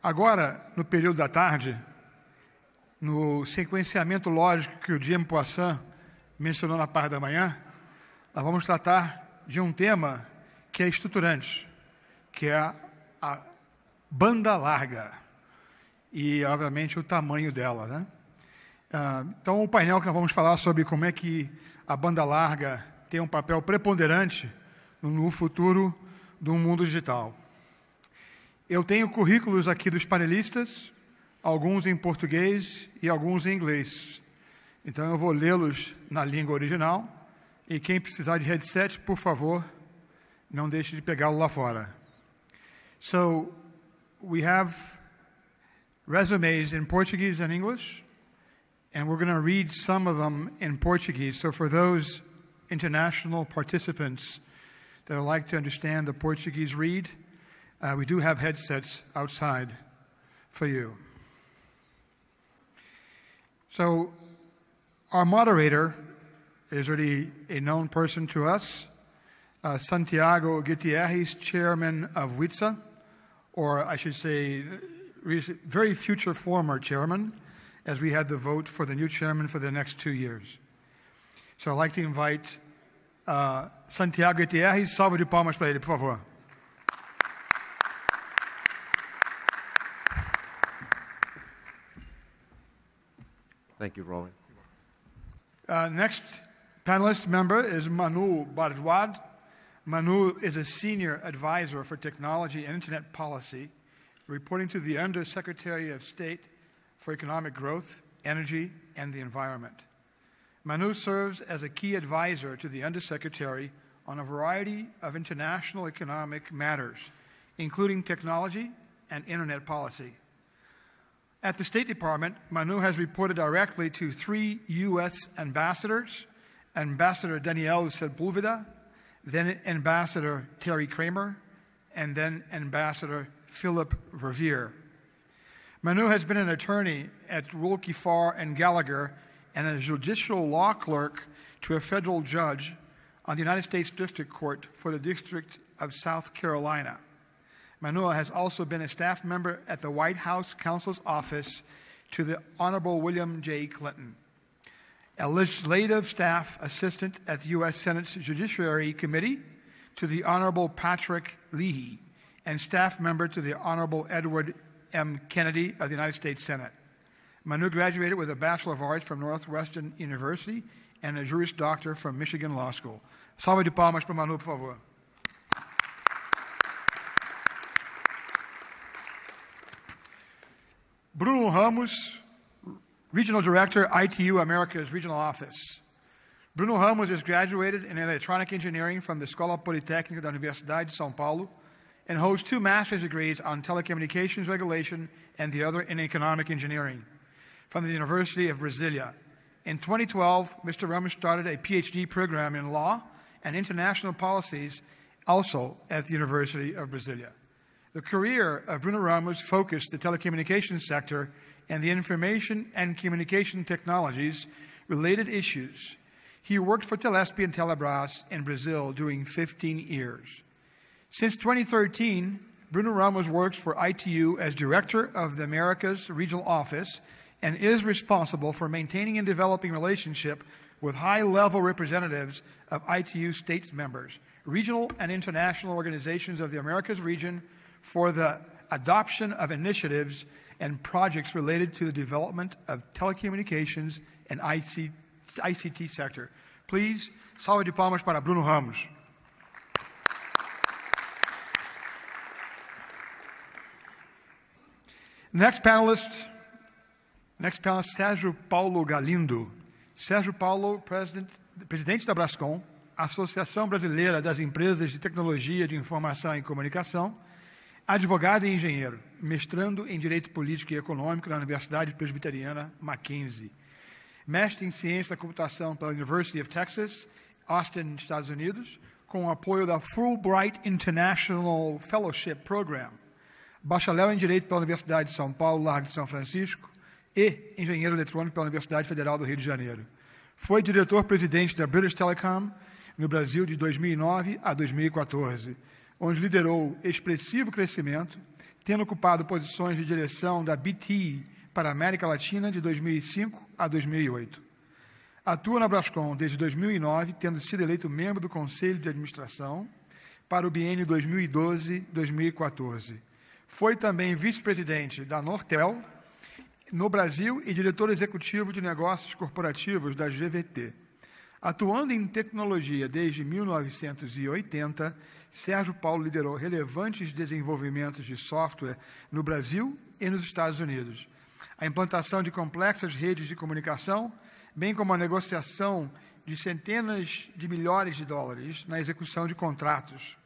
Agora, no período da tarde, no sequenciamento lógico que o Jim Poisson mencionou na parte da manhã, nós vamos tratar de um tema que é estruturante, que é a banda larga e, obviamente, o tamanho dela, né? Então, o painel que nós vamos falar sobre como é que a banda larga tem um papel preponderante no futuro do mundo digital. Eu tenho currículos aqui dos panelistas, alguns em português e alguns em inglês. Então, eu vou lê-los na língua original e quem precisar de headset, por favor, não deixe de pegá-lo lá fora. So, we have resumes in Portuguese and English, and we're going to read some of them in Portuguese. So for those international participants that would like to understand the Portuguese read, we do have headsets outside for you. So our moderator is already a known person to us, Santiago Gutierrez, chairman of WCIT, or I should say, very future former chairman, as we had the vote for the new chairman for the next 2 years. So I'd like to invite Santiago Gutierrez. Salve de palmas para ele, por favor. Thank you, Rowan. Next panelist member is Manu Bardwad. Manu is a senior advisor for technology and internet policy, reporting to the Undersecretary of State for Economic Growth, Energy, and the Environment. Manu serves as a key advisor to the Undersecretary on a variety of international economic matters, including technology and internet policy. At the State Department, Manu has reported directly to 3 U.S. ambassadors, Ambassador Daniel Sepúlveda, then Ambassador Terry Kramer, and then Ambassador Philip Verveer. Manu has been an attorney at Wilkie Farr and Gallagher and a judicial law clerk to a federal judge on the United States District Court for the District of South Carolina. Manu has also been a staff member at the White House Counsel's Office to the Honorable William J. Clinton, a legislative staff assistant at the U.S. Senate's Judiciary Committee to the Honorable Patrick Leahy, and staff member to the Honorable Edward M. Kennedy of the United States Senate. Manu graduated with a Bachelor of Arts from Northwestern University and a Juris Doctor from Michigan Law School. Salve de palmas para Manu, por favor. Bruno Ramos, Regional Director, ITU Americas Regional Office. Bruno Ramos is graduated in Electronic Engineering from the Escola Politécnica da Universidade de São Paulo and holds 2 master's degrees on telecommunications regulation and the other in economic engineering from the University of Brasilia. In 2012, Mr. Ramos started a PhD program in law and international policies also at the University of Brasilia. The career of Bruno Ramos focused the telecommunications sector and the information and communication technologies related issues. He worked for Telesp and Telebras in Brazil during 15 years. Since 2013, Bruno Ramos works for ITU as Director of the Americas Regional Office and is responsible for maintaining and developing relationship with high-level representatives of ITU states members, regional and international organizations of the Americas region for the adoption of initiatives and projects related to the development of telecommunications and ICT sector. Please, salve de palmas para Bruno Ramos. Next panelist, Sérgio Paulo Galindo. Sérgio Paulo, presidente da Brascom, Associação Brasileira das Empresas de Tecnologia de Informação e Comunicação, advogado e engenheiro, mestrando em Direito Político e Econômico na Universidade Presbiteriana Mackenzie. Mestre em Ciência da Computação pela University of Texas, Austin, Estados Unidos, com o apoio da Fulbright International Fellowship Program. Bacharel em Direito pela Universidade de São Paulo, Largo de São Francisco, e engenheiro eletrônico pela Universidade Federal do Rio de Janeiro. Foi diretor-presidente da British Telecom no Brasil de 2009 a 2014, onde liderou expressivo crescimento, tendo ocupado posições de direção da BT para a América Latina de 2005 a 2008. Atua na Brascom desde 2009, tendo sido eleito membro do Conselho de Administração para o biênio 2012-2014. Foi também vice-presidente da Nortel no Brasil e diretor executivo de negócios corporativos da GVT. Atuando em tecnologia desde 1980, Sérgio Paulo liderou relevantes desenvolvimentos de software no Brasil e nos Estados Unidos, a implantação de complexas redes de comunicação, bem como a negociação de centenas de milhares de dólares na execução de contratos.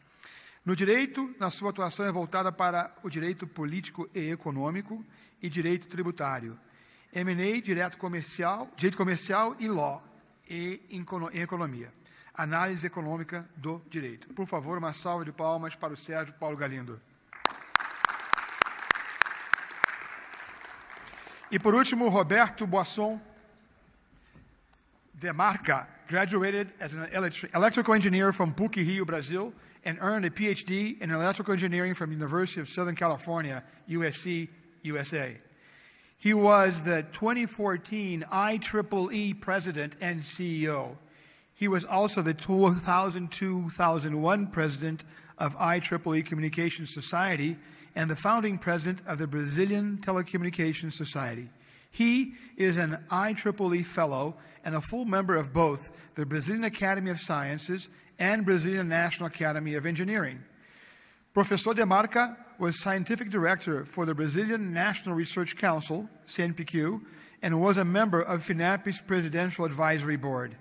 No direito, na sua atuação é voltada para o direito político e econômico e direito tributário, M&A, direito comercial e law, e em economia. Análise econômica do direito. Por favor, uma salva de palmas para o Sérgio Paulo Galindo. E por último, Roberto Boisson Demarca graduated as an electrical engineer from PUC-Rio, Brazil, and earned a PhD in electrical engineering from the University of Southern California, USC, USA. He was the 2014 IEEE president and CEO. He was also the 2000-2001 president of IEEE Communications Society and the founding president of the Brazilian Telecommunications Society. He is an IEEE fellow and a full member of both the Brazilian Academy of Sciences and Brazilian National Academy of Engineering. Professor Demarca was scientific director for the Brazilian National Research Council, CNPq, and was a member of FINAP's Presidential Advisory Board.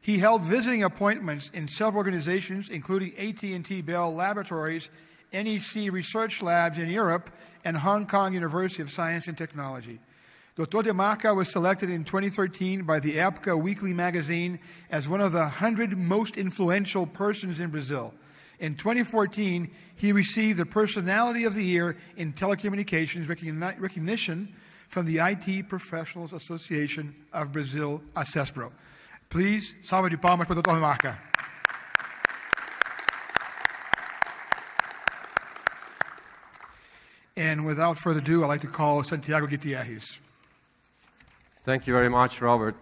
He held visiting appointments in several organizations, including AT&T Bell Laboratories, NEC Research Labs in Europe, and Hong Kong University of Science and Technology. Dr. Demarca was selected in 2013 by the Época Weekly magazine as one of the 100 most influential persons in Brazil. In 2014, he received the Personality of the Year in Telecommunications recognition from the IT Professionals Association of Brazil, ACESPRO. Please, salva de palmas para o Dr. Demarca. And without further ado, I'd like to call Santiago Gutierrez. Thank you very much, Robert.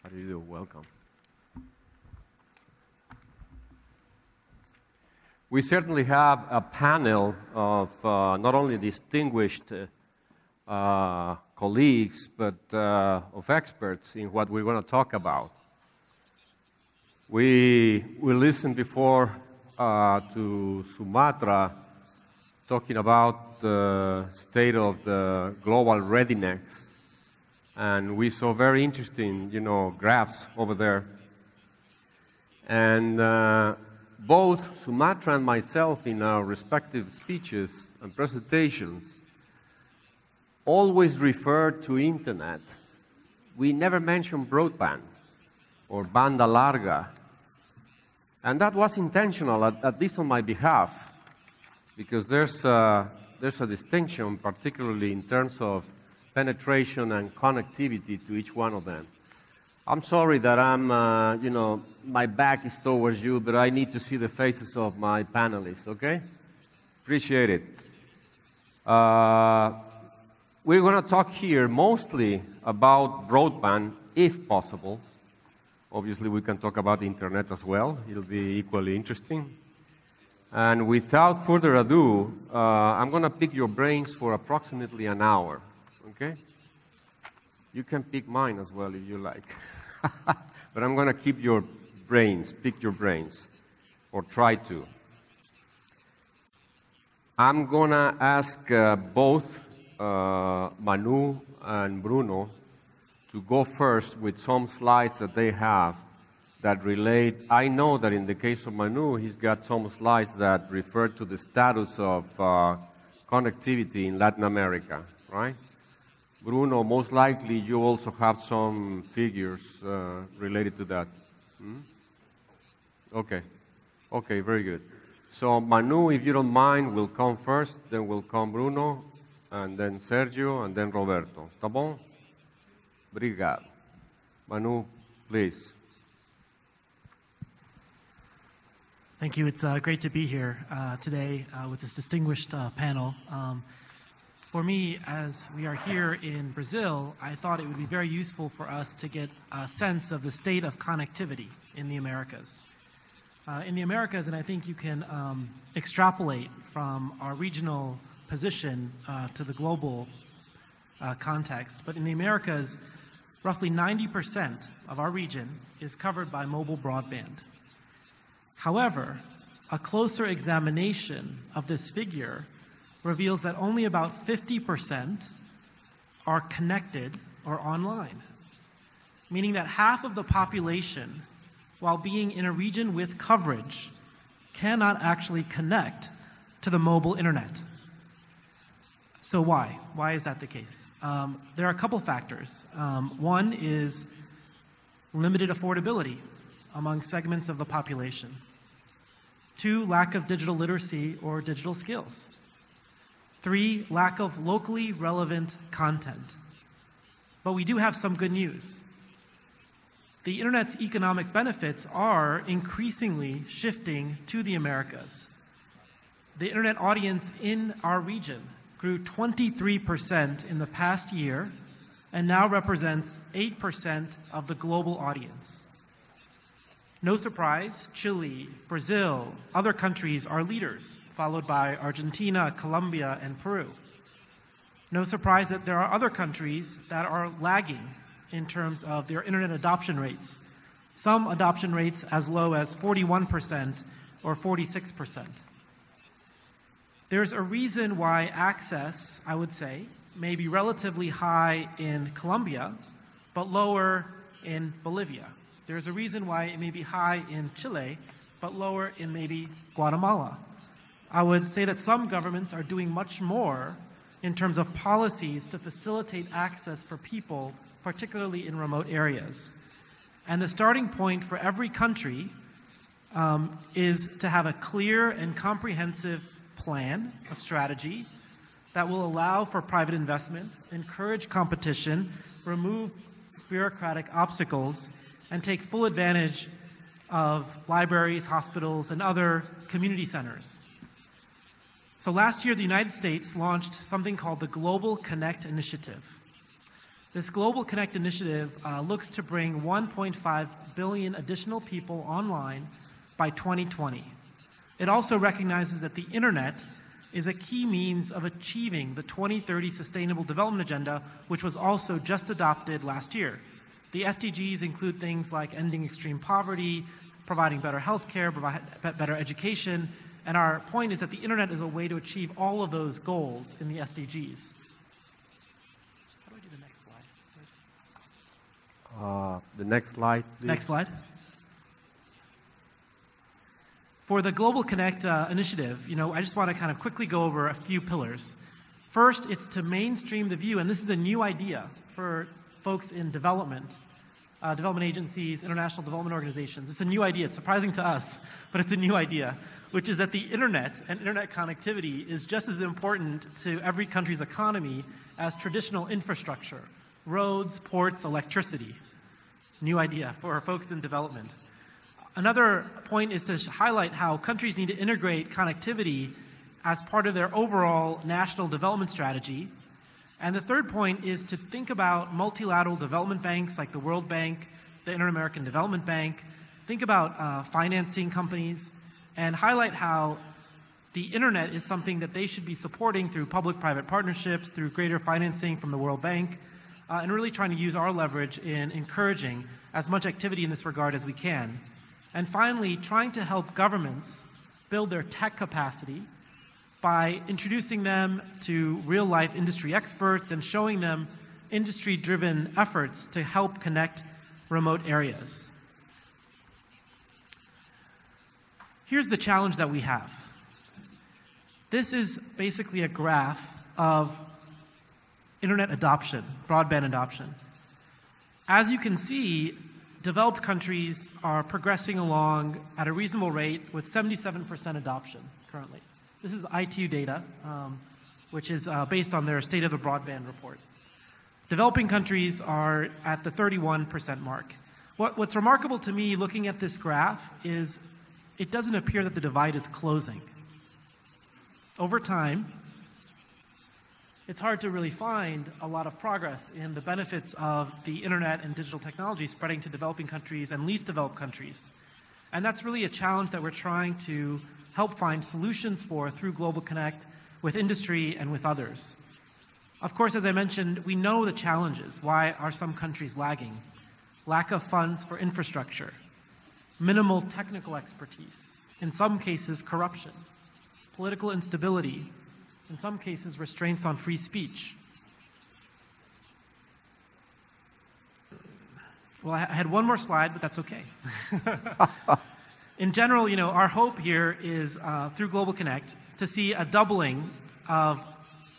How do you do? Welcome. We certainly have a panel of not only distinguished colleagues, but of experts in what we're going to talk about. We listened before to Soumitra talking about the state of the global readiness. And we saw very interesting, graphs over there. And both Soumitra and myself, in our respective speeches and presentations, always referred to Internet. We never mentioned broadband or banda larga. And that was intentional, at least on my behalf, because there's a distinction, particularly in terms of penetration and connectivity to each one of them. I'm sorry that my back is towards you, but I need to see the faces of my panelists, okay? Appreciate it. We're going to talk here mostly about broadband, if possible. Obviously, we can talk about the internet as well. It'll be equally interesting. And without further ado, I'm going to pick your brains for approximately an hour. Okay? You can pick mine as well if you like. But I'm going to keep your brains, pick your brains, or try to. I'm going to ask both Manu and Bruno to go first with some slides that they have that relate. I know that in the case of Manu, he's got some slides that refer to the status of connectivity in Latin America, right? Bruno, most likely you also have some figures related to that. Okay. Okay, very good. So Manu, if you don't mind, will come first, then will come Bruno, and then Sergio, and then Roberto. Tá bom? Obrigado. Manu, please. Thank you. It's great to be here today with this distinguished panel. For me, as we are here in Brazil, I thought it would be very useful for us to get a sense of the state of connectivity in the Americas. And I think you can extrapolate from our regional position to the global context. But in the Americas, roughly 90% of our region is covered by mobile broadband. However, a closer examination of this figure reveals that only about 50% are connected or online, meaning that half of the population, while being in a region with coverage, cannot actually connect to the mobile internet. So why? Why is that the case? There are a couple factors. One is limited affordability among segments of the population. 2, lack of digital literacy or digital skills. 3, lack of locally relevant content. But we do have some good news. The internet's economic benefits are increasingly shifting to the Americas. The internet audience in our region grew 23% in the past year and now represents 8% of the global audience. No surprise, Chile, Brazil, other countries are leaders, followed by Argentina, Colombia, and Peru. No surprise that there are other countries that are lagging in terms of their internet adoption rates. Some adoption rates as low as 41% or 46%. There's a reason why access, I would say, may be relatively high in Colombia, but lower in Bolivia. There's a reason why it may be high in Chile, but lower in maybe Guatemala. I would say that some governments are doing much more in terms of policies to facilitate access for people, particularly in remote areas. And the starting point for every country is to have a clear and comprehensive plan, a strategy, that will allow for private investment, encourage competition, remove bureaucratic obstacles, and take full advantage of libraries, hospitals, and other community centers. So last year, the United States launched something called the Global Connect Initiative. This Global Connect Initiative looks to bring 1.5 billion additional people online by 2020. It also recognizes that the internet is a key means of achieving the 2030 Sustainable Development Agenda, which was also just adopted last year. The SDGs include things like ending extreme poverty, providing better health care, better education, and our point is that the internet is a way to achieve all of those goals in the SDGs. How do I do the next slide? The next slide, please. Next slide. For the Global Connect initiative, I just want to kind of quickly go over a few pillars. First, it's to mainstream the view, and this is a new idea for folks in development agencies, international development organizations. It's a new idea. It's surprising to us, but it's a new idea, which is that the internet and internet connectivity is just as important to every country's economy as traditional infrastructure, roads, ports, electricity. New idea for folks in development. Another point is to highlight how countries need to integrate connectivity as part of their overall national development strategy. And the third point is to think about multilateral development banks like the World Bank, the Inter-American Development Bank, think about financing companies, and highlight how the internet is something that they should be supporting through public-private partnerships, through greater financing from the World Bank, and really trying to use our leverage in encouraging as much activity in this regard as we can. And finally, trying to help governments build their tech capacity by introducing them to real-life industry experts and showing them industry-driven efforts to help connect remote areas. Here's the challenge that we have. This is basically a graph of internet adoption, broadband adoption. As you can see, developed countries are progressing along at a reasonable rate with 77% adoption currently. This is ITU data, which is based on their State of the Broadband report. Developing countries are at the 31% mark. What's remarkable to me looking at this graph is it doesn't appear that the divide is closing. Over time, it's hard to really find a lot of progress in the benefits of the internet and digital technology spreading to developing countries and least developed countries. And that's really a challenge that we're trying to help find solutions for through Global Connect with industry and with others. Of course, as I mentioned, we know the challenges. Why are some countries lagging? Lack of funds for infrastructure, minimal technical expertise, in some cases corruption, political instability, in some cases restraints on free speech. Well, I had one more slide, but that's okay. In general, our hope here is through Global Connect to see a doubling of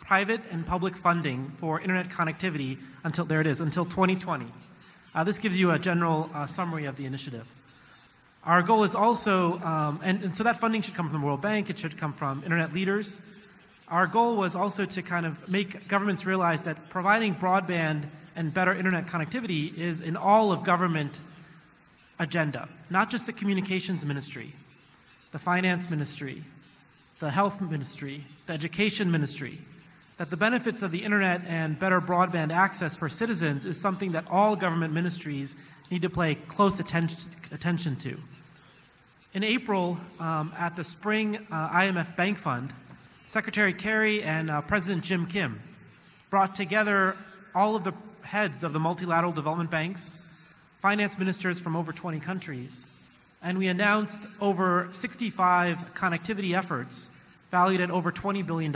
private and public funding for internet connectivity until 2020. This gives you a general summary of the initiative. Our goal is also, and so that funding should come from the World Bank, it should come from internet leaders. Our goal was also to kind of make governments realize that providing broadband and better internet connectivity is in all of government agenda, not just the communications ministry, the finance ministry, the health ministry, the education ministry, that the benefits of the internet and better broadband access for citizens is something that all government ministries need to pay close attention to. In April, at the Spring IMF Bank Fund, Secretary Kerry and President Jim Kim brought together all of the heads of the multilateral development banks, finance ministers from over 20 countries, and we announced over 65 connectivity efforts valued at over $20 billion.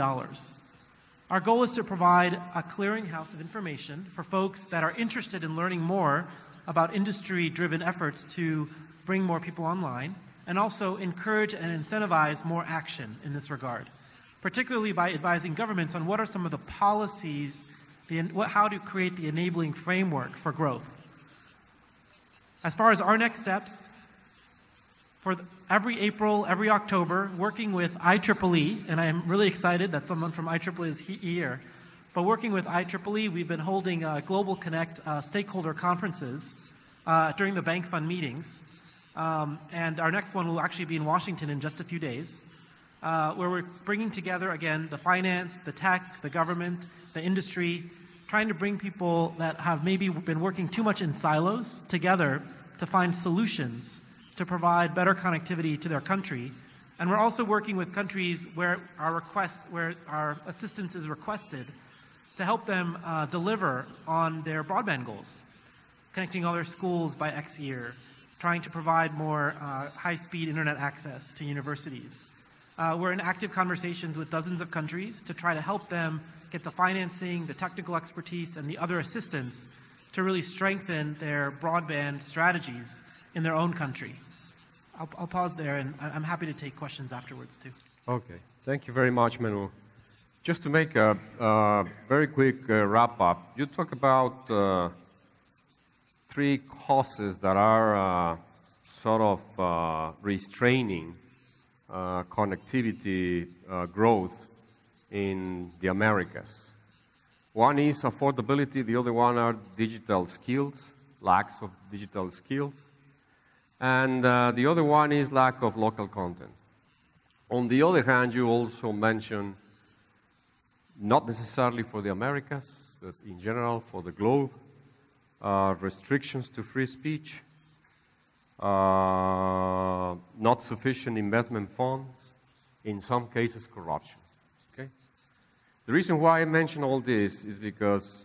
Our goal is to provide a clearinghouse of information for folks that are interested in learning more about industry-driven efforts to bring more people online, and also encourage and incentivize more action in this regard, particularly by advising governments on what are some of the policies, how to create the enabling framework for growth. As far as our next steps, for every April, every October, working with IEEE, and I am really excited that someone from IEEE is here, but working with IEEE, we've been holding Global Connect stakeholder conferences during the Bank Fund meetings, and our next one will actually be in Washington in just a few days, where we're bringing together, again, the finance, the tech, the government, the industry, trying to bring people that have maybe been working too much in silos together to find solutions to provide better connectivity to their country. And we're also working with countries where our assistance is requested to help them deliver on their broadband goals, connecting all their schools by X year, trying to provide more high-speed internet access to universities. We're in active conversations with dozens of countries to try to help them get the financing, the technical expertise, and the other assistance to really strengthen their broadband strategies in their own country. I'll pause there, and I'm happy to take questions afterwards, too. Okay. Thank you very much, Manu. Just to make a very quick wrap-up, you talk about three causes that are sort of restraining connectivity growth in the Americas. One is affordability, the other one are digital skills, lacks of digital skills, and the other one is lack of local content. On the other hand, you also mentioned, not necessarily for the Americas, but in general for the globe, restrictions to free speech, not sufficient investment funds, in some cases corruption. Okay? The reason why I mention all this is because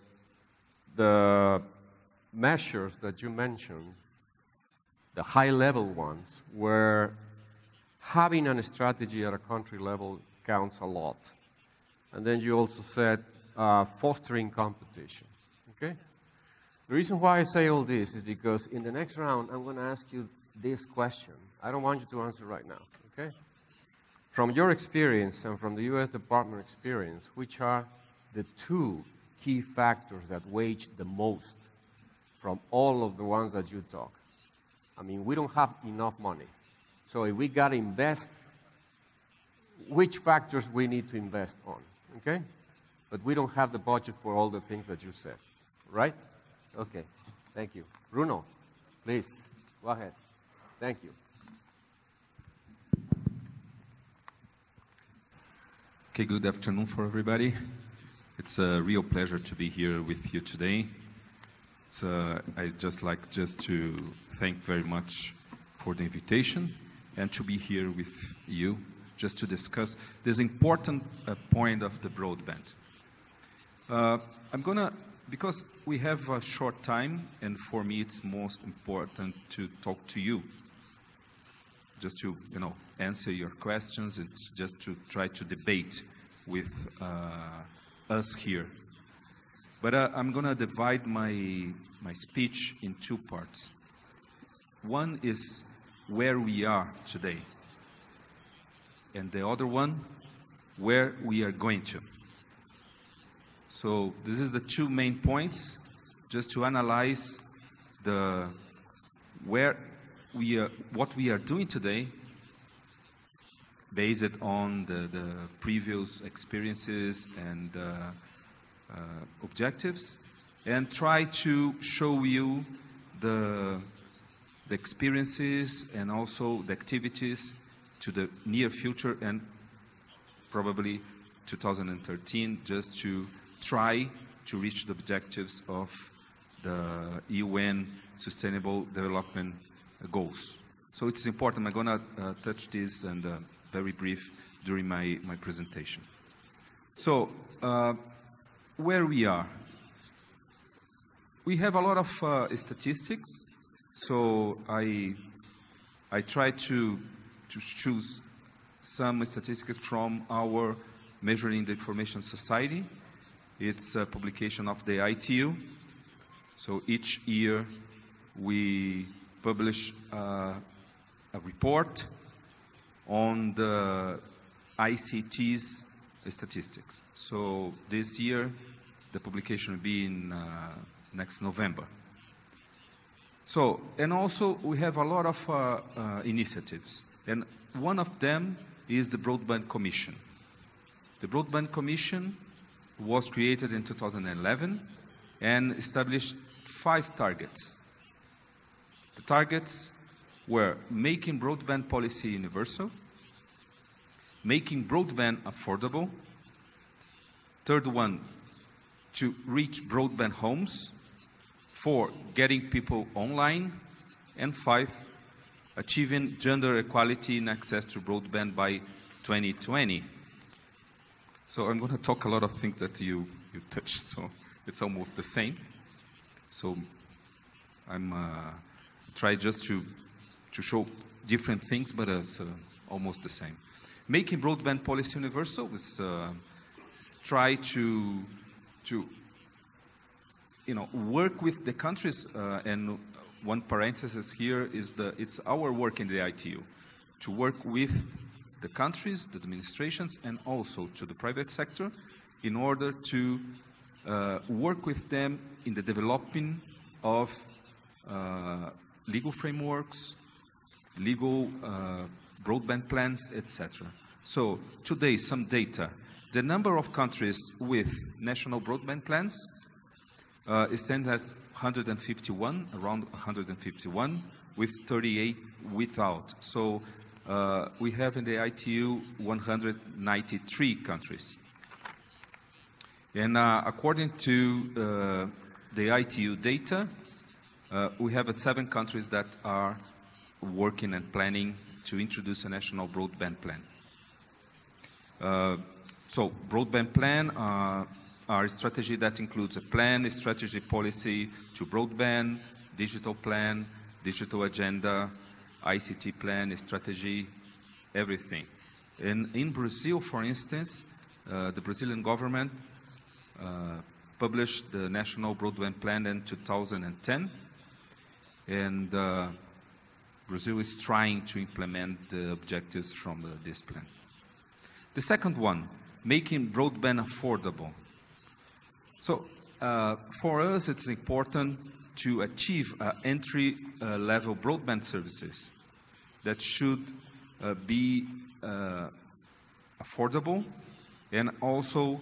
the measures that you mentioned, the high-level ones, where having a strategy at a country level counts a lot. And then you also said fostering competition. Okay? The reason why I say all this is because in the next round, I'm going to ask you this question. I don't want you to answer right now, okay? From your experience and from the U.S. Department experience, which are the two key factors that weigh the most from all of the ones that you talk? I mean, we don't have enough money. So if we got to invest, which factors we need to invest on, okay? But we don't have the budget for all the things that you said, right? Okay, thank you. Bruno, please, go ahead. Thank you. Okay, good afternoon for everybody. It's a real pleasure to be here with you today. I'd just like to thank very much for the invitation and to be here with you just to discuss this important point of the broadband. Because we have a short time, and for me it's most important to talk to you, just to answer your questions and just to try to debate with us here. But I'm going to divide my speech in two parts. One is where we are today, and the other one, where we are going to. So this is the two main points, just to analyze what we are doing today, based on the previous experiences and objectives, and try to show you the experiences and also the activities to the near future and probably 2013, just to try to reach the objectives of the UN Sustainable Development Goals. So it's important. I'm going to touch this and very brief during my presentation. So where we are. We have a lot of statistics. So I try to choose some statistics from our Measuring the Information Society. It's a publication of the ITU. So each year we publish a report on the ICT's statistics. So this year the publication will be in next November. So, and also we have a lot of initiatives, and one of them is the Broadband Commission. The Broadband Commission was created in 2011 and established 5 targets. The targets were making broadband policy universal, making broadband affordable, third one, to reach broadband homes, 4, getting people online, and 5, achieving gender equality in access to broadband by 2020. So I'm going to talk a lot of things that you touched, so it's almost the same. So I'm try just to show different things, but it's almost the same. Making broadband policy universal is try to work with the countries, and one parenthesis here is it's our work in the ITU to work with the countries, the administrations, and also to the private sector in order to work with them in the developing of legal frameworks, legal broadband plans, etc. So today, some data. The number of countries with national broadband plans stands as 151, around 151, with 38 without. So we have in the ITU 193 countries. And according to the ITU data, we have 7 countries that are working and planning to introduce a national broadband plan. So broadband plan are a strategy that includes a plan, a strategy, policy to broadband, digital plan, digital agenda, ICT plan, strategy, everything. And in Brazil, for instance, the Brazilian government published the National Broadband Plan in 2010, and Brazil is trying to implement the objectives from this plan. The second one, making broadband affordable. So for us, it's important to achieve entry-level broadband services that should be affordable, and also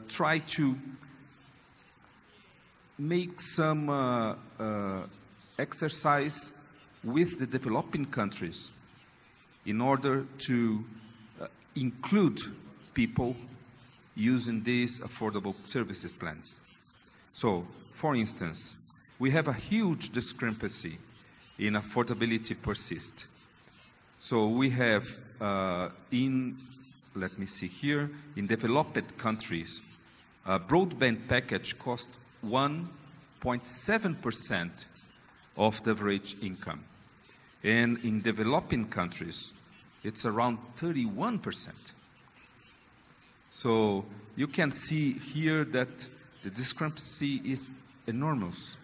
try to make some exercise with the developing countries in order to include people using these affordable services plans. So, for instance, we have a huge discrepancy in affordability persist. So we have let me see here, in developed countries, a broadband package costs 1.7% of the average income. And in developing countries, it's around 31%. So you can see here that the discrepancy is enormous.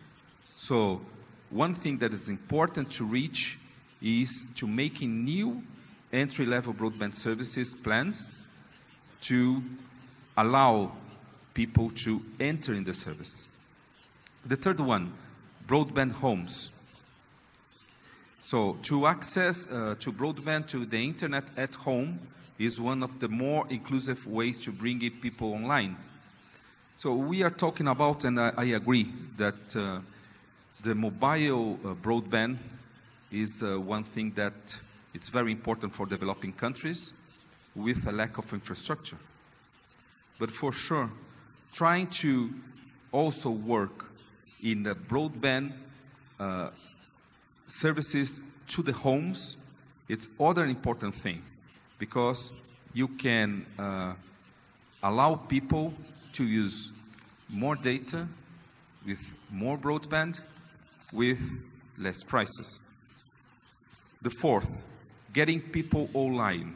So one thing that is important to reach is to making new entry-level broadband services plans to allow people to enter in the service. The third one, broadband homes. So to access to broadband to the internet at home is one of the more inclusive ways to bring people online. So we are talking about, and I agree, that the mobile broadband is one thing that it's very important for developing countries with a lack of infrastructure. But for sure, trying to also work in the broadband services to the homes, it's other important thing, because you can allow people to use more data with more broadband with less prices. The fourth, getting people online.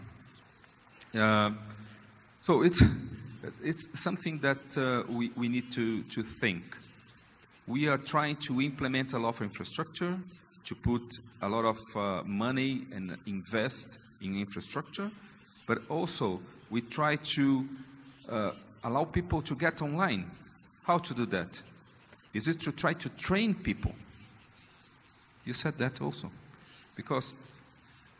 So it's something that we need to think. We are trying to implement a lot of infrastructure, to put a lot of money and invest in infrastructure, but also we try to allow people to get online. How to do that? Is it to try to train people? You said that also. Because,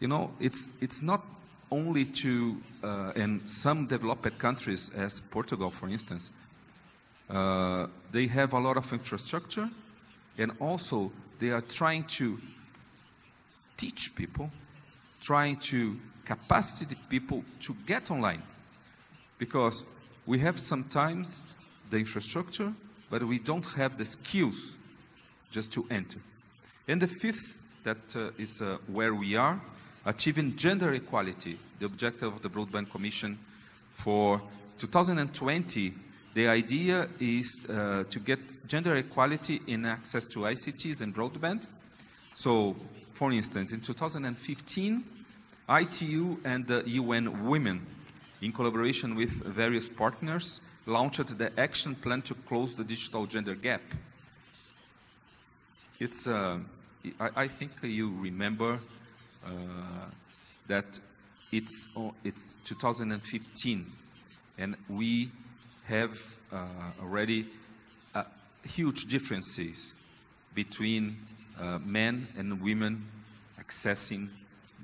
you know, it's not only to, in some developed countries, as Portugal, for instance, they have a lot of infrastructure, and also they are trying to teach people, trying to capacitate people to get online. Because we have sometimes the infrastructure, but we don't have the skills just to enter. And the fifth, that is where we are, achieving gender equality, the objective of the Broadband Commission for 2020. The idea is to get gender equality in access to ICTs and broadband. So, for instance, in 2015, ITU and the UN Women, in collaboration with various partners, launched the action plan to close the digital gender gap. It's, I think you remember that it's 2015, and we have already huge differences between men and women accessing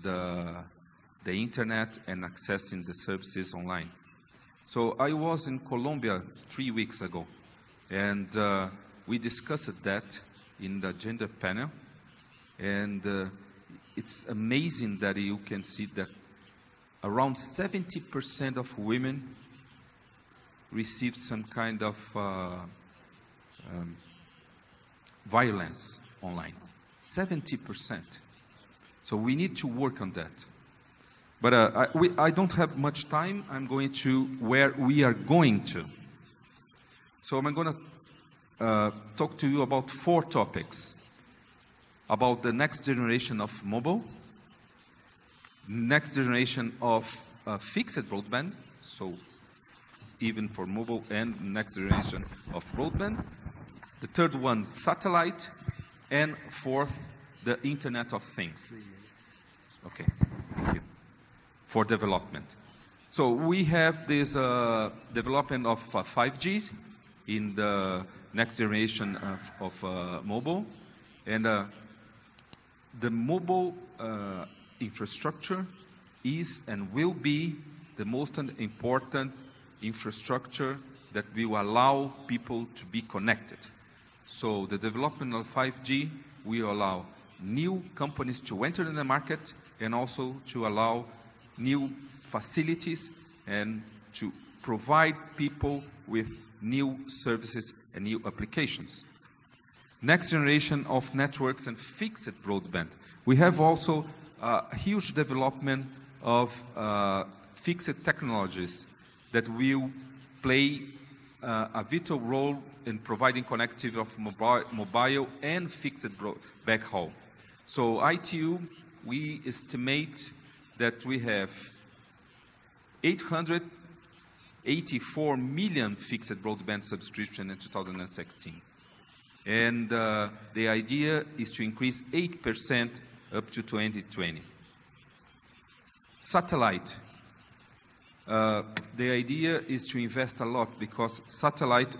the internet and accessing the services online. So I was in Colombia 3 weeks ago, and we discussed that in the gender panel, and it's amazing that you can see that around 70% of women received some kind of violence online. 70%. So we need to work on that. But I don't have much time. I'm going to where we are going to. So I'm going to talk to you about 4 topics. About the next generation of mobile, next generation of fixed broadband, so even for mobile, and next generation of broadband. The third one, satellite, and fourth, the Internet of Things. Okay, thank you. For development. So we have this development of 5G in the next generation of mobile, and the mobile infrastructure is and will be the most important infrastructure that will allow people to be connected. So the development of 5G will allow new companies to enter in the market, and also to allow new facilities and to provide people with new services and new applications. Next generation of networks and fixed broadband. We have also a huge development of fixed technologies that will play a vital role in providing connectivity of mobile and fixed backhaul. So ITU, we estimate that we have 884 million fixed broadband subscription in 2016. And the idea is to increase 8% up to 2020. Satellite. The idea is to invest a lot because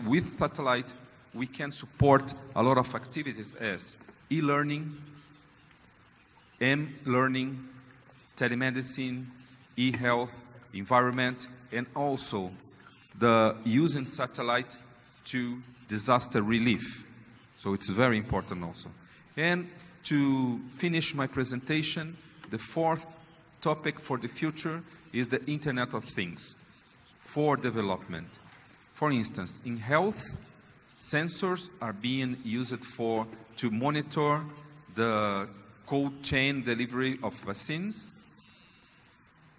with satellite, we can support a lot of activities as e-learning, m-learning, telemedicine, e-health, environment, and also the using satellite to disaster relief. So it's very important also. And to finish my presentation, the fourth topic for the future is the Internet of Things for development. For instance, in health, sensors are being used to monitor the cold chain delivery of vaccines.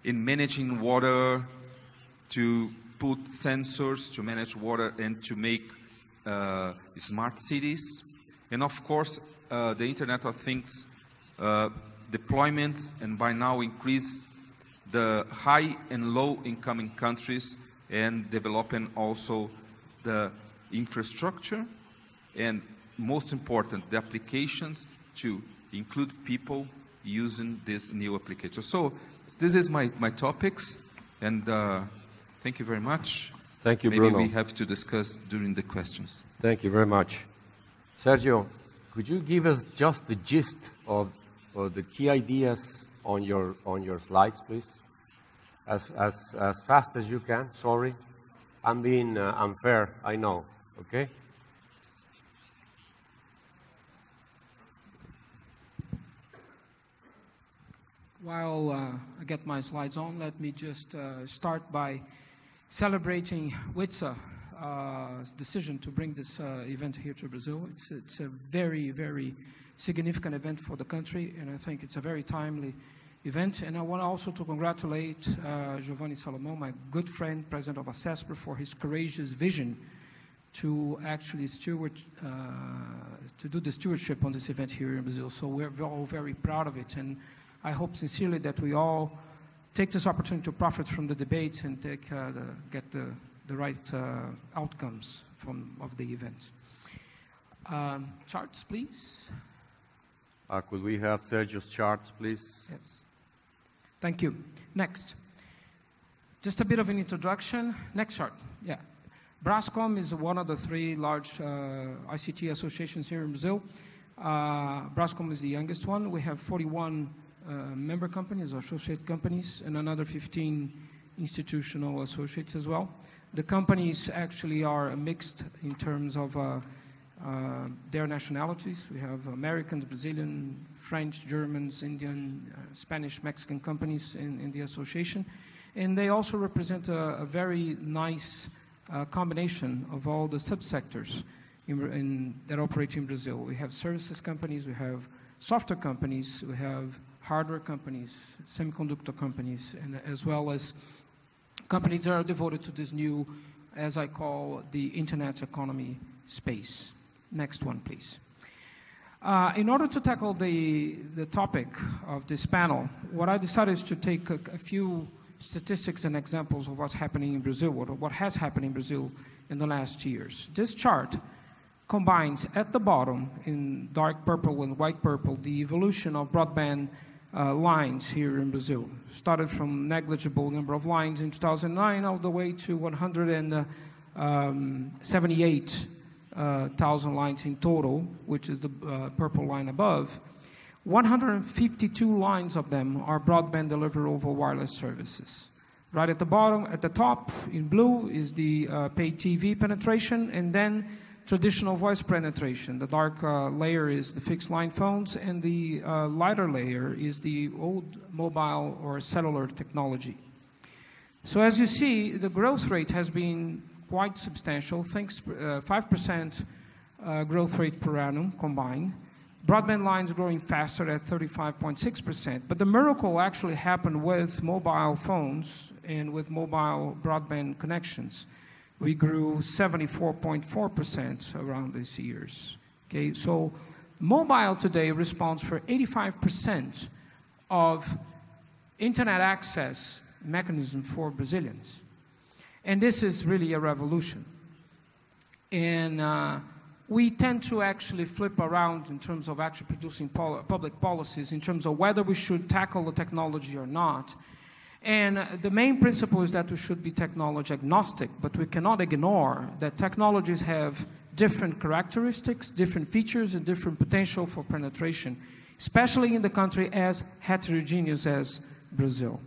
In managing water, to put sensors to manage water and to make smart cities. And of course, the Internet of Things deployments and by now increase the high and low income countries and developing also the infrastructure and most important, the applications to include people using this new application. So this is my topics and thank you very much. Thank you, Bruno. Maybe we have to discuss during the questions. Thank you very much. Sergio, could you give us just the gist of the key ideas on your slides, please? As fast as you can. Sorry, I'm being unfair. I know. Okay. While I get my slides on, let me just start by celebrating WCIT's decision to bring this event here to Brazil. It's a very, very significant event for the country, and I think it's a very timely event. And I want also to congratulate Giovanni Salomão, my good friend, president of ACESPR, for his courageous vision to actually to do the stewardship on this event here in Brazil. So we're all very proud of it, and I hope sincerely that we all take this opportunity to profit from the debates and get the right outcomes of the event. Charts, please. Could we have Sergio's charts, please? Yes. Thank you. Next. Just a bit of an introduction. Next chart. Yeah. Brascom is one of the three large ICT associations here in Brazil. Brascom is the youngest one. We have 41 member companies, or associate companies, and another 15 institutional associates as well. The companies actually are mixed in terms of their nationalities. We have Americans, Brazilian, French, Germans, Indian, Spanish, Mexican companies in the association. And they also represent a very nice combination of all the subsectors that operate in Brazil. We have services companies, we have software companies, we have hardware companies, semiconductor companies, and as well as companies that are devoted to this new, as I call, the internet economy space. Next one, please. In order to tackle the topic of this panel, what I decided is to take a few statistics and examples of what's happening in Brazil, what has happened in Brazil in the last years. This chart combines at the bottom in dark purple and white purple the evolution of broadband lines here in Brazil. Started from negligible number of lines in 2009 all the way to 178,000 lines in total, which is the purple line above. 152 lines of them are broadband delivered over wireless services. Right at the bottom, at the top in blue is the pay TV penetration, and then traditional voice penetration. The dark layer is the fixed line phones, and the lighter layer is the old mobile or cellular technology. So as you see, the growth rate has been quite substantial, 5% growth rate per annum combined. Broadband lines growing faster at 35.6%. But the miracle actually happened with mobile phones and with mobile broadband connections. We grew 74.4% around these years. Okay, so mobile today responds for 85% of internet access mechanism for Brazilians. And this is really a revolution. And we tend to actually flip around in terms of actually producing public policies in terms of whether we should tackle the technology or not. And the main principle is that we should be technology agnostic, but we cannot ignore that technologies have different characteristics, different features, and different potential for penetration, especially in the country as heterogeneous as Brazil.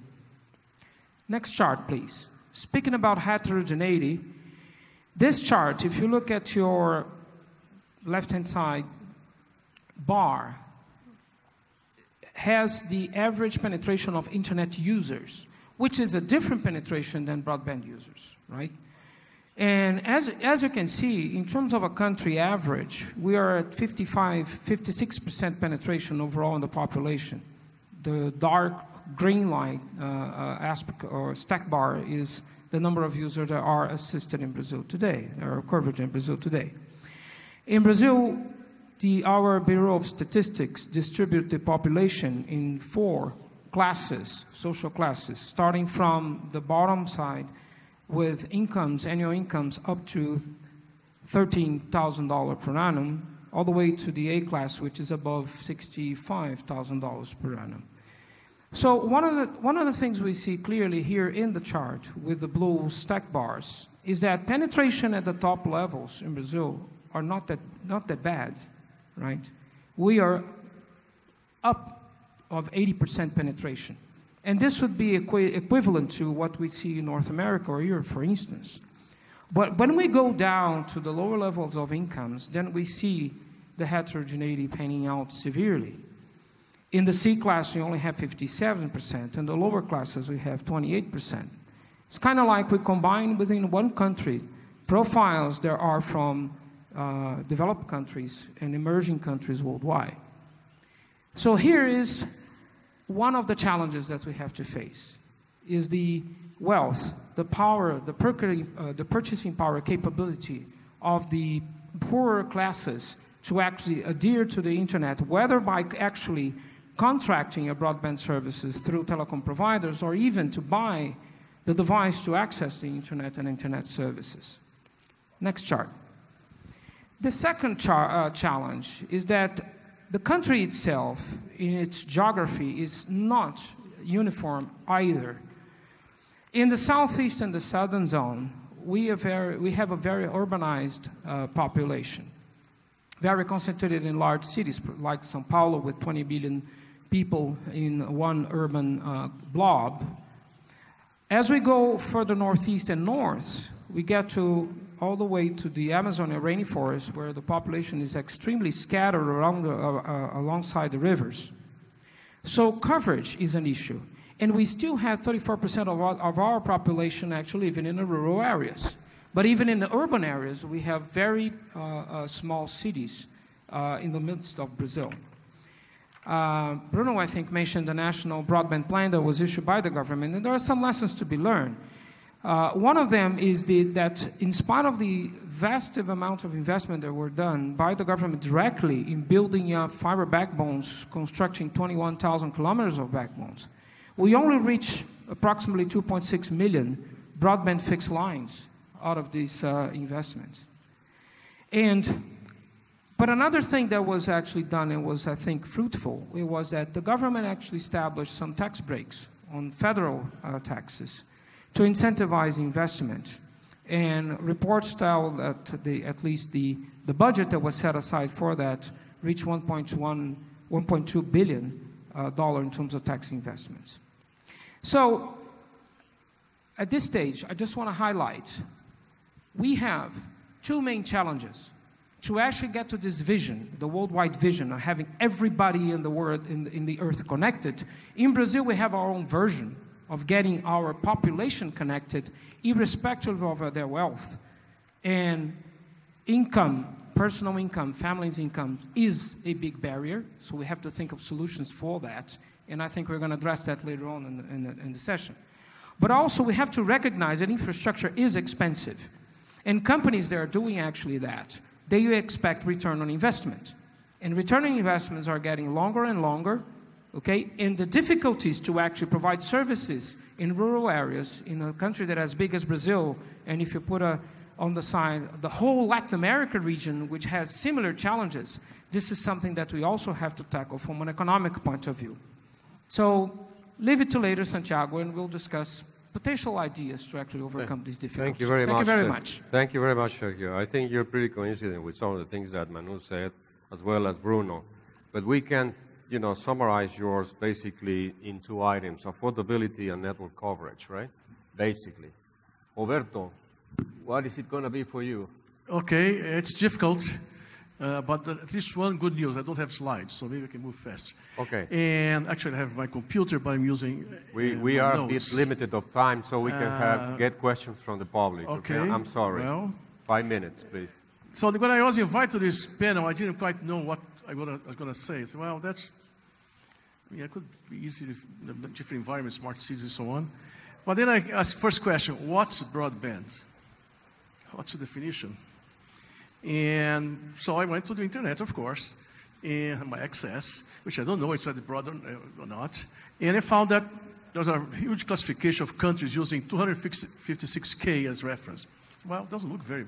Next chart, please. Speaking about heterogeneity, this chart, if you look at your left-hand side bar, has the average penetration of internet users, which is a different penetration than broadband users, right? And as you can see, in terms of a country average, we are at 56% penetration overall in the population. The dark green line aspect or stack bar is the number of users that are assisted in Brazil today, or coverage in Brazil today. In Brazil, our Bureau of Statistics distribute the population in 4 classes, social classes, starting from the bottom side with incomes, annual incomes up to $13,000 per annum, all the way to the A class, which is above $65,000 per annum. So one of the things we see clearly here in the chart with the blue stack bars is that penetration at the top levels in Brazil are not that bad, right? We are up of 80% penetration. And this would be equivalent to what we see in North America or Europe, for instance. But when we go down to the lower levels of incomes, then we see the heterogeneity panning out severely. In the C class, we only have 57%. In the lower classes, we have 28%. It's kind of like we combine within one country profiles there are from developed countries and emerging countries worldwide. So here is one of the challenges that we have to face, is the wealth, the power, the purchasing power capability of the poorer classes to actually adhere to the internet, whether by actually contracting your broadband services through telecom providers or even to buy the device to access the internet and internet services. Next chart. The second challenge is that the country itself, in its geography, is not uniform either. In the southeast and the southern zone, we have a very urbanized population, very concentrated in large cities like São Paulo with 20 million people in one urban blob. As we go further northeast and north, we get to all the way to the Amazonian rainforest, where the population is extremely scattered around alongside the rivers. So coverage is an issue. And we still have 34% of our population actually living in the rural areas. But even in the urban areas, we have very small cities in the midst of Brazil. Bruno, I think, mentioned the national broadband plan that was issued by the government, and there are some lessons to be learned. One of them is that in spite of the vast amount of investment that were done by the government directly in building fiber backbones, constructing 21,000 kilometers of backbones, we only reach approximately 2.6 million broadband fixed lines out of these investments. But another thing that was actually done and was, I think, fruitful, it was that the government actually established some tax breaks on federal taxes to incentivize investment. And reports tell that at least the budget that was set aside for that reached $1.2 billion in terms of tax investments. So at this stage, I just want to highlight, we have 2 main challenges. To actually get to this vision, the worldwide vision of having everybody in the world, in the earth connected. In Brazil, we have our own version, of getting our population connected, irrespective of their wealth. And income, personal income, family's income is a big barrier, so we have to think of solutions for that. And I think we're going to address that later on in the session. But also we have to recognize that infrastructure is expensive. And companies that are doing actually that, they expect return on investment. And return on investments are getting longer and longer, okay? And the difficulties to actually provide services in rural areas, in a country that as big as Brazil, and if you put on the side the whole Latin America region, which has similar challenges, this is something that we also have to tackle from an economic point of view. So leave it to later, Santiago, and we'll discuss potential ideas to actually overcome these difficulties. Thank you very much. Thank you very much. Thank you very much, Sergio. I think you're pretty coincident with some of the things that Manu said, as well as Bruno. But we can, summarize yours basically in 2 items: affordability and network coverage, right? Basically. Roberto, what is it going to be for you? Okay, it's difficult, but at least one good news. I don't have slides, so maybe I can move fast. Okay. And actually, I have my computer, but I'm using We are notes. a bit limited of time, so we can get questions from the public. Okay. I'm sorry. Well, 5 minutes, please. so when I was invited to this panel, I didn't quite know what I was going to say. So, well, it could be easy if the different environments, smart cities, and so on. But then I asked first question: what's broadband? What's the definition? And so I went to the internet, of course, and my access, which I don't know if it's broad or not. And I found that there's a huge classification of countries using 256K as reference. Well, it doesn't look very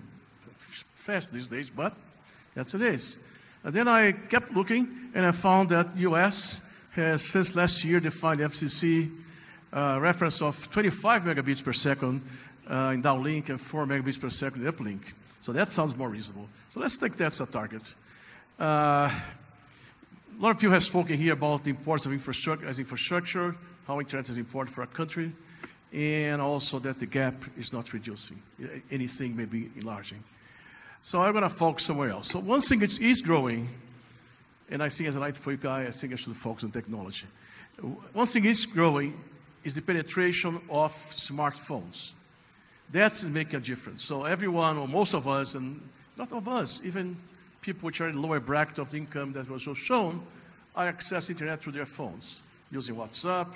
fast these days, but that's it is. And then I kept looking, and I found that U.S. has, since last year, defined FCC reference of 25 megabits per second in downlink and 4 megabits per second in uplink. So that sounds more reasonable. So let's take that as a target. A lot of people have spoken here about the importance of infrastructure, how internet is important for a country, and also that the gap is not reducing. Anything may be enlarging. So I'm going to focus somewhere else. So one thing that is growing, and I think as an IT guy, I think I should focus on technology. One thing is growing is the penetration of smartphones. That's making a difference. So everyone, or most of us, and not of us, even people which are in the lower bracket of the income that was just shown, are accessing internet through their phones, using WhatsApp,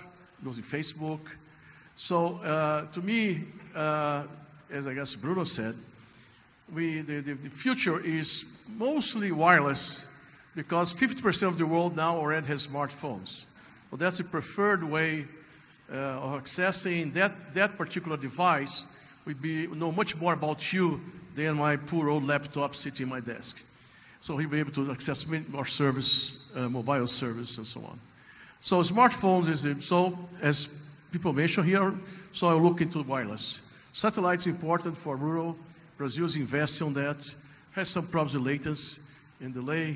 using Facebook. So to me, as I guess Bruno said, the future is mostly wireless because 50% of the world now already has smartphones. Well, that's the preferred way of accessing that particular device. We know much more about you than my poor old laptop sitting in my desk. So he'll be able to access more service, mobile service, and so on. So smartphones so as people mentioned here, so I'll look into wireless. Satellite's important for rural. Brazil's investing on that. Has some problems with latency and delay,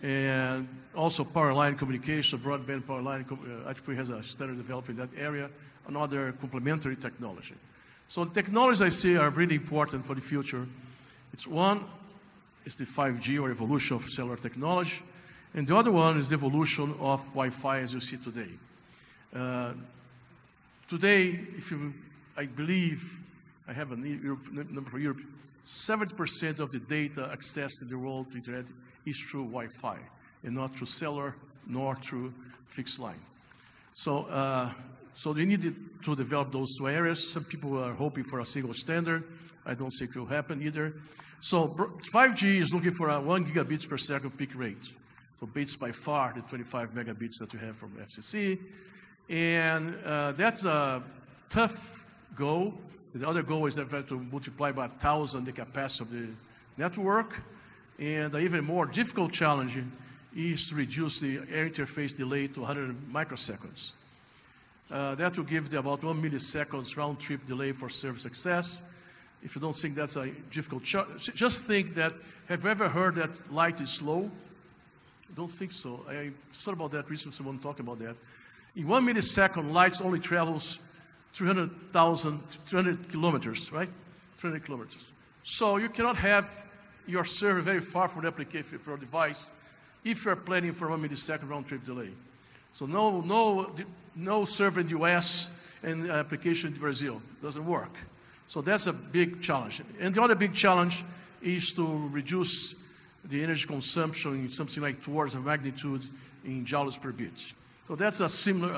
and also power line communication, broadband power line. ICT has a standard developed in that area, another complementary technology. So the technologies I see are really important for the future. One is the 5G or evolution of cellular technology, and the other one is the evolution of Wi-Fi as you see today. Today, I believe, I have a number for Europe, 70% of the data accessed in the world to internet is through Wi-Fi, and not through cellular, nor through fixed line. So we need to develop those 2 areas. Some people are hoping for a single standard. I don't think it will happen either. So 5G is looking for a 1 gigabits per second peak rate. So beats by far the 25 megabits that we have from FCC. And that's a tough goal. The other goal is that we have to multiply by 1,000 the capacity of the network. And an even more difficult challenge is to reduce the air interface delay to 100 microseconds. That will give about 1 milliseconds round-trip delay for service access. If you don't think that's a difficult challenge, just think that, have you ever heard that light is slow? I don't think so. I thought about that recently, someone talked about that. In 1 millisecond, light only travels 300 kilometers, right? 300 kilometers. So you cannot have your server very far from the application, from your device, if you're planning for 1 millisecond round-trip delay. So no server in the US and application in Brazil. It doesn't work. So that's a big challenge. And the other big challenge is to reduce the energy consumption in something like towards a magnitude in joules per bit. So that's a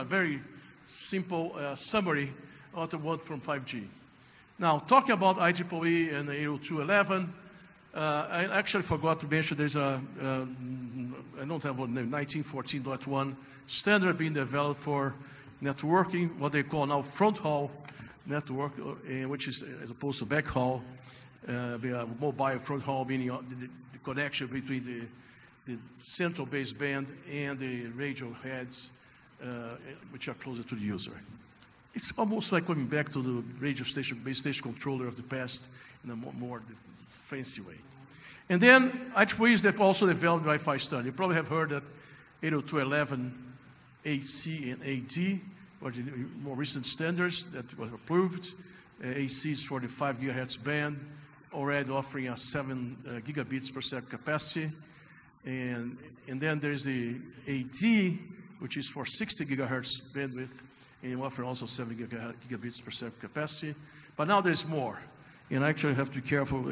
very simple summary of the one from 5G. Now, talking about IEEE and 802.11, I actually forgot to mention there's a, I don't have one name, 1914.1 standard being developed for networking, what they call now front haul network, which is as opposed to back haul, mobile front haul, meaning the connection between the central baseband and the radio heads, which are closer to the user. It's almost like coming back to the radio station, base station controller of the past in a more fancy way. And then IEEE has also developed Wi-Fi standard. You probably have heard that 802.11 AC and AD were the more recent standards that were approved. AC is for the 5 gigahertz band, already offering a 7 gigabits per second capacity. And then there's the AD, which is for 60 gigahertz bandwidth, and offering also 7 gigabits per second capacity. But now there's more. And I actually have to be careful.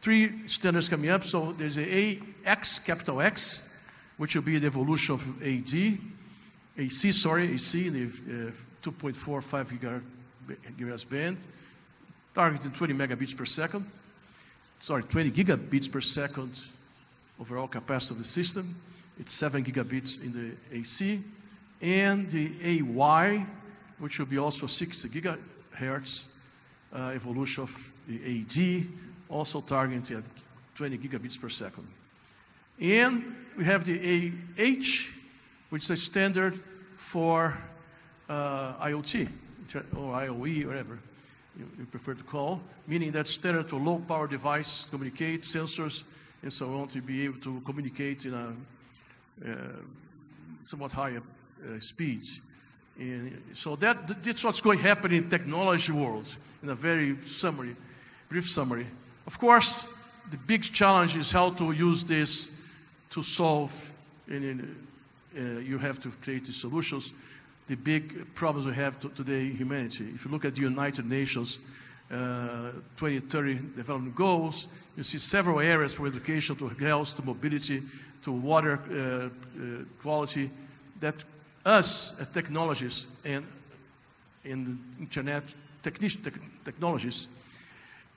3 standards coming up. So there's the AX, capital X, which will be the evolution of AC in the 2.45 gigahertz band, targeting 20 megabits per second. 20 gigabits per second overall capacity of the system. It's 7 gigabits in the AC. And the AY, which will be also 60 gigahertz evolution of the AD, also targeting at 20 gigabits per second. And we have the AH, which is a standard for IoT, or IoE, whatever you prefer to call, meaning that standard to low power device, communicate, sensors, and so on, to be able to communicate in a somewhat higher speeds. And so that's what's going to happen in technology world, in a very brief summary. Of course, the big challenge is how to use this to solve, and you have to create the solutions, the big problems we have today in humanity. If you look at the United Nations 2030 development goals, you see several areas from education to health to mobility to water quality that us as technologists and in internet technologists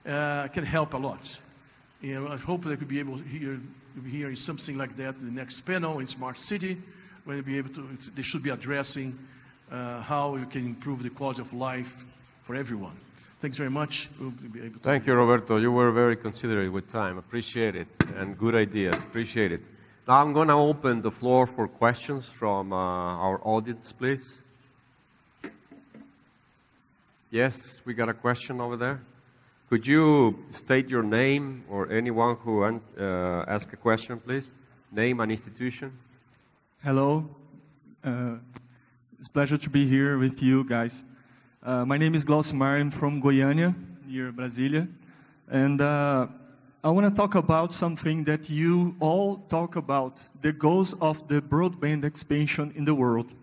can help a lot. And I hope they could be able to hear something like that in the next panel in Smart City, when they'll be able to, they should be addressing how you can improve the quality of life for everyone. Thanks very much. We'll be able to Thank you, Roberto. You were very considerate with time. Appreciate it. And good ideas. Appreciate it. Now I'm going to open the floor for questions from our audience, please. Yes, we got a question over there. Could you state your name or anyone who ask a question, please? Name and institution. Hello. It's a pleasure to be here with you guys. My name is Soumitra. I'm from Goiânia, near Brasília. And I want to talk about something that you all talk about, the goals of the broadband expansion in the world.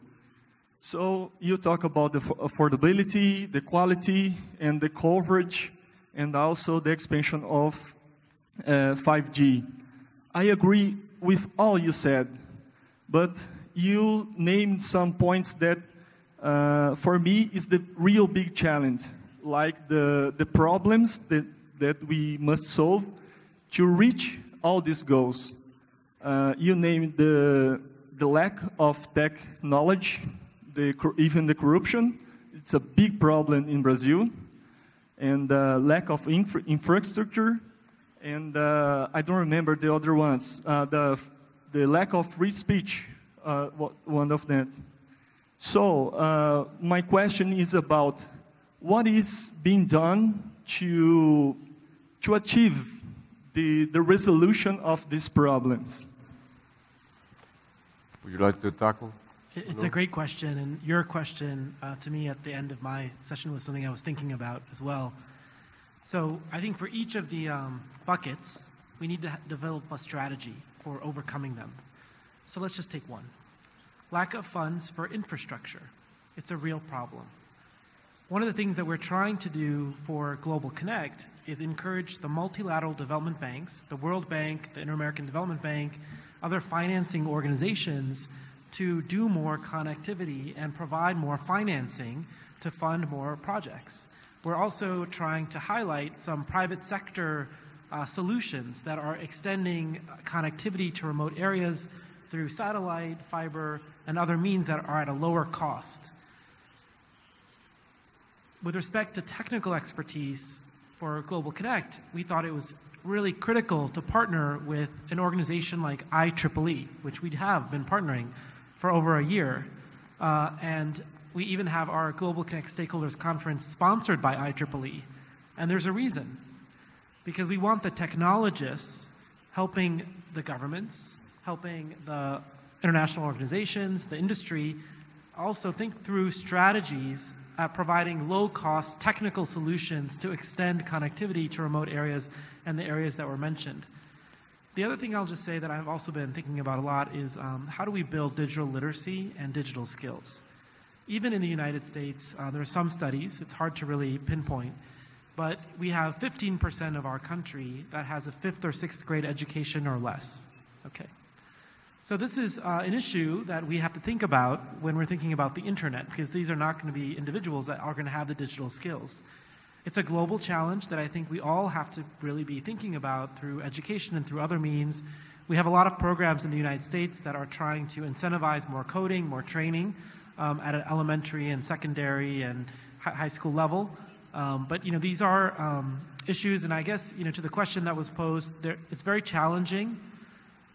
So you talk about the affordability, the quality, and the coverage, and also the expansion of 5G. I agree with all you said, but you named some points that for me is the real big challenge, like the problems that we must solve to reach all these goals. You named the lack of tech knowledge, even the corruption. It's a big problem in Brazil. And lack of infrastructure. And I don't remember the other ones. The lack of free speech, one of them. So my question is about what is being done to achieve the resolution of these problems. Would you like to tackle? It's a great question, and your question to me at the end of my session was something I was thinking about as well. So I think for each of the buckets, we need to develop a strategy for overcoming them. So let's just take one. Lack of funds for infrastructure. It's a real problem. One of the things that we're trying to do for Global Connect is encourage the multilateral development banks, the World Bank, the Inter-American Development Bank, other financing organizations to do more connectivity and provide more financing to fund more projects. We're also trying to highlight some private sector solutions that are extending connectivity to remote areas through satellite, fiber, and other means that are at a lower cost. With respect to technical expertise for Global Connect, we thought it was really critical to partner with an organization like IEEE, which we have been partnering for over a year. And we even have our Global Connect Stakeholders Conference sponsored by IEEE. And there's a reason. Because we want the technologists helping the governments, helping the international organizations, the industry, also think through strategies at providing low-cost technical solutions to extend connectivity to remote areas and the areas that were mentioned. The other thing I'll just say that I've also been thinking about a lot is how do we build digital literacy and digital skills? Even in the United States, there are some studies, it's hard to really pinpoint, but we have 15% of our country that has a 5th or 6th grade education or less. Okay. So this is an issue that we have to think about when we're thinking about the internet, because these are not going to be individuals that are going to have the digital skills. It's a global challenge that I think we all have to really be thinking about through education and through other means. We have a lot of programs in the United States that are trying to incentivize more coding, more training at an elementary and secondary and high school level. But these are issues, and I guess to the question that was posed, it's very challenging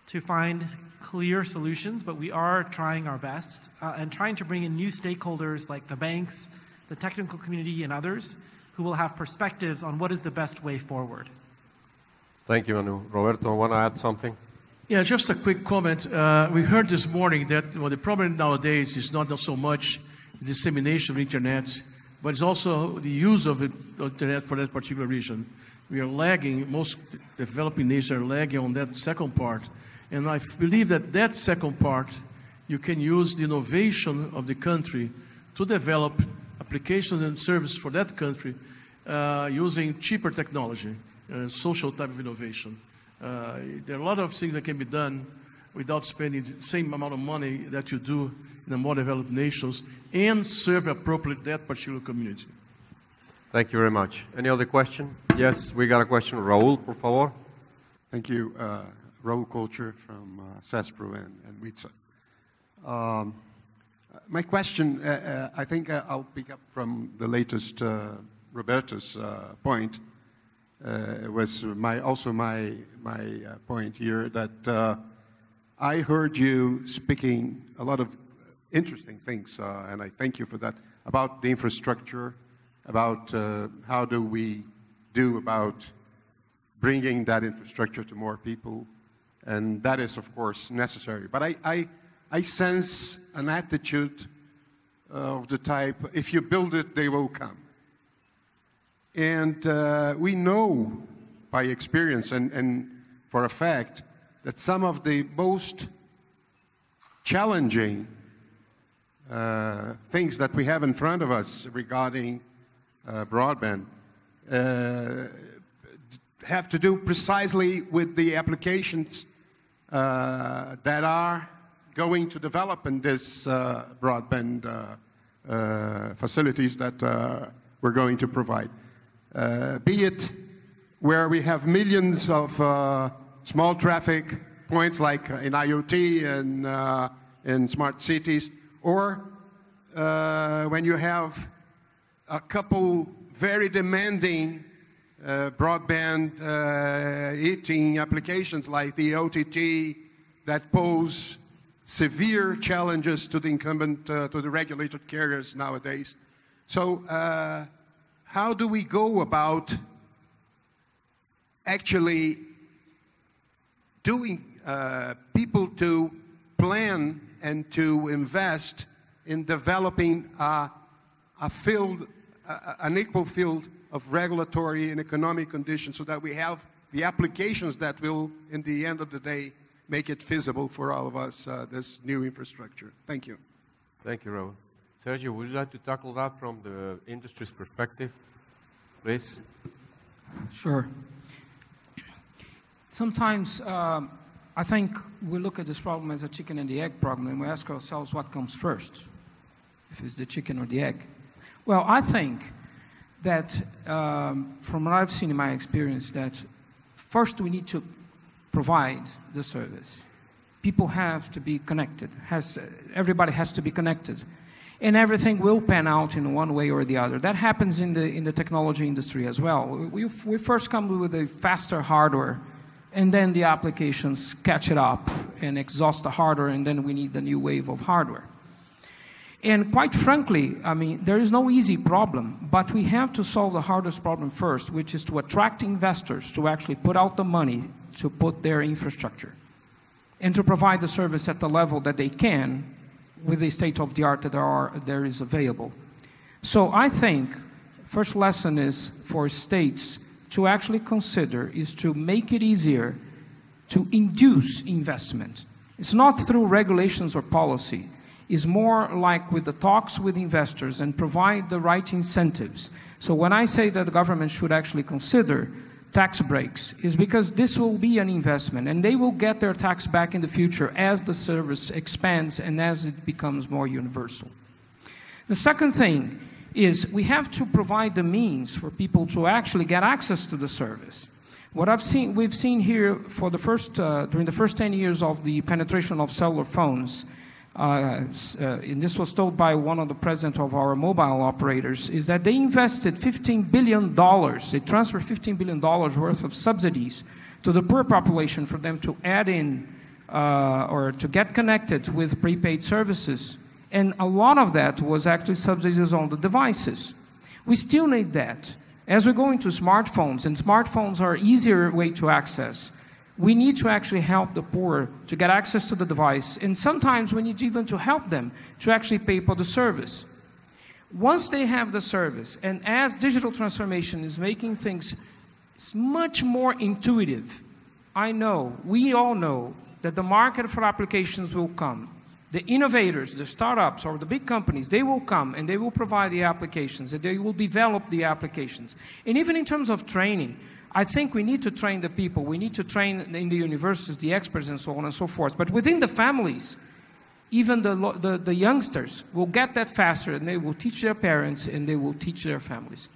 to find clear solutions, but we are trying our best and trying to bring in new stakeholders like the banks, the technical community, and others who will have perspectives on what is the best way forward. Thank you, Manu. Roberto, want to add something? Yeah, just a quick comment. We heard this morning that the problem nowadays is not so much the dissemination of the internet, but it's also the use of the internet for that particular region. We are lagging, most developing nations are lagging on that second part. And I believe that that second part, you can use the innovation of the country to develop applications and services for that country using cheaper technology, social type of innovation. There are a lot of things that can be done without spending the same amount of money that you do in the more developed nations and serve appropriately that particular community. Thank you very much. Any other question? Yes, we got a question. Raul, por favor. Thank you. Raul Culture from CESPRO and WCIT. My question, I think I'll pick up from the latest Roberto's point. Was also my point here that I heard you speaking a lot of interesting things, and I thank you for that, about the infrastructure, about how do we do about bringing that infrastructure to more people. And that is, of course, necessary. But I sense an attitude of the type, if you build it, they will come. And we know by experience and for a fact that some of the most challenging things that we have in front of us regarding broadband have to do precisely with the applications that are going to develop in this broadband facilities that we're going to provide. Be it where we have millions of small traffic points like in IoT and in smart cities, or when you have a couple very demanding broadband eating applications like the OTT that pose severe challenges to the incumbent, to the regulated carriers nowadays. So how do we go about actually doing people to plan and to invest in developing an equal field of regulatory and economic conditions so that we have the applications that will, in the end of the day, make it feasible for all of us, this new infrastructure. Thank you. Thank you, Raul. Sergio, would you like to tackle that from the industry's perspective, please? Sure. Sometimes I think we look at this problem as a chicken and the egg problem, and we ask ourselves what comes first, if it's the chicken or the egg. Well, I think that from what I've seen in my experience, that first we need to provide the service. People have to be connected. Everybody has to be connected. And everything will pan out in one way or the other. That happens in the technology industry as well. We first come with a faster hardware, and then the applications catch it up and exhaust the hardware, and then we need the new wave of hardware. And quite frankly, I mean, there is no easy problem, but we have to solve the hardest problem first, which is to attract investors to actually put out the money to put their infrastructure and to provide the service at the level that they can with the state-of-the-art that there is available. So I think first lesson is for states to actually consider is to make it easier to induce investment. It's not through regulations or policy. It's more like with the talks with investors and provide the right incentives. So when I say that the government should actually consider tax breaks, is because this will be an investment and they will get their tax back in the future as the service expands and as it becomes more universal. The second thing is we have to provide the means for people to actually get access to the service. What we've seen here for the during the first 10 years of the penetration of cellular phones, and this was told by one of the presidents of our mobile operators, is that they invested $15 billion. They transferred $15 billion worth of subsidies to the poor population for them to add in or to get connected with prepaid services. And a lot of that was actually subsidies on the devices. We still need that. As we go into smartphones, and smartphones are an easier way to access, we need to actually help the poor to get access to the device, and sometimes we need even to help them to actually pay for the service. Once they have the service, and as digital transformation is making things much more intuitive, we all know that the market for applications will come. The innovators, the startups, or the big companies, they will come and they will provide the applications, and they will develop the applications. And even in terms of training, I think we need to train the people. We need to train in the universities, the experts, and so on and so forth. But within the families, even the youngsters will get that faster, and they will teach their parents, and they will teach their families.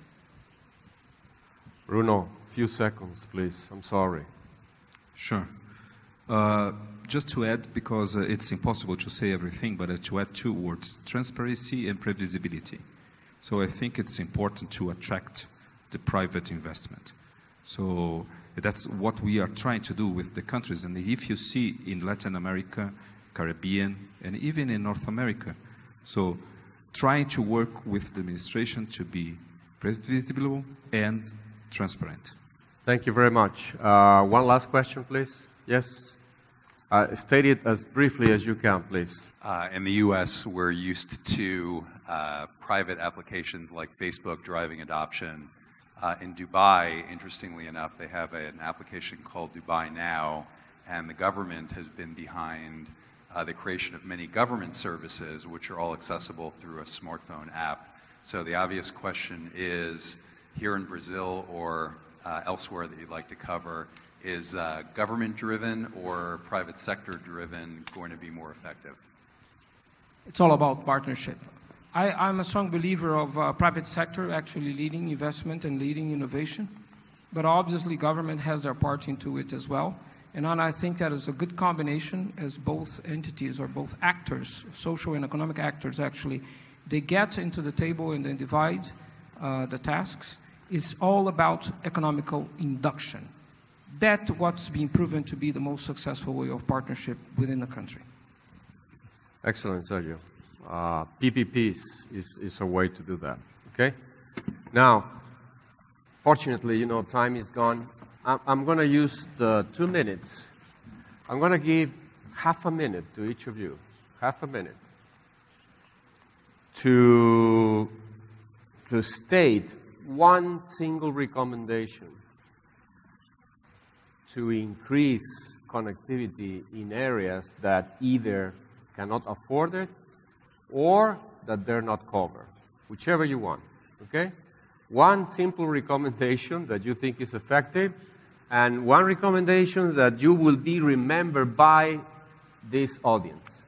Bruno, a few seconds, please. I'm sorry. Sure. Just to add, because it's impossible to say everything, but to add two words, transparency and previsibility. So I think it's important to attract the private investment. So that's what we are trying to do with the countries. And if you see in Latin America, Caribbean, and even in North America, so trying to work with the administration to be previsible and transparent. Thank you very much. One last question, please. Yes? State it as briefly as you can, please. In the U.S., we're used to private applications like Facebook driving adoption. In Dubai, interestingly enough, they have an application called Dubai Now, and the government has been behind the creation of many government services, which are all accessible through a smartphone app. So the obvious question is, here in Brazil or elsewhere that you'd like to cover, is government-driven or private sector-driven going to be more effective? It's all about partnership. I'm a strong believer of private sector actually leading investment and leading innovation, but obviously government has their part into it as well. And I think that is a good combination as both entities or both actors, social and economic actors actually, they get into the table and then divide the tasks. It's all about economical induction. That's what's been proven to be the most successful way of partnership within the country. Excellent, Sergio. PPPs is a way to do that, okay? Now, fortunately, you know, time is gone. I'm going to use the 2 minutes. I'm going to give half a minute to each of you, half a minute, to state one single recommendation to increase connectivity in areas that either cannot afford it or that they're not covered, whichever you want, okay? One simple recommendation that you think is effective, and one recommendation that you will be remembered by this audience.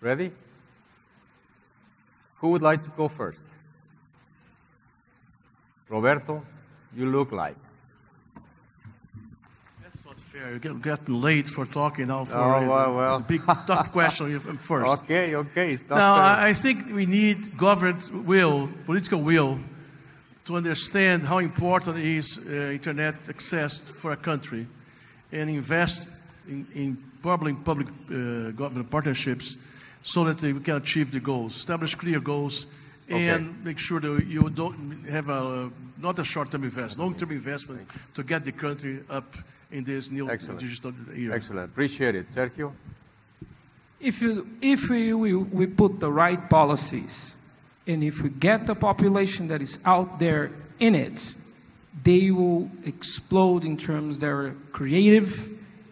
Ready? Who would like to go first? Roberto, you look like. That's not fair. You're getting late for talking now for well. big, tough question first. Okay, it's not Now, fair. I think we need government will, political will, to understand how important is internet access for a country and invest in public government partnerships so that we can achieve the goals, establish clear goals, and make sure that you don't have not a short-term investment, long-term investment to get the country up in this new digital era. Excellent. Appreciate it. Sergio? If we put the right policies, and if we get the population that is out there in it, they will explode in terms of their creative,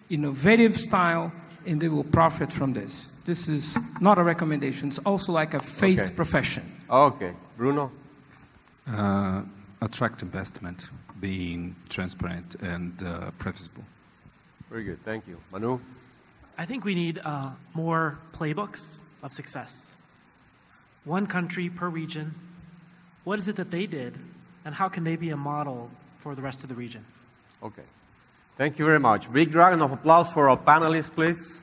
innovative style, and they will profit from this. This is not a recommendation. It's also like a faith profession. Okay. Bruno? Attract investment, being transparent and previsible. Very good. Thank you. Manu? I think we need more playbooks of success. One country per region. What is it that they did, and how can they be a model for the rest of the region? Okay. Thank you very much. Big round of applause for our panelists, please.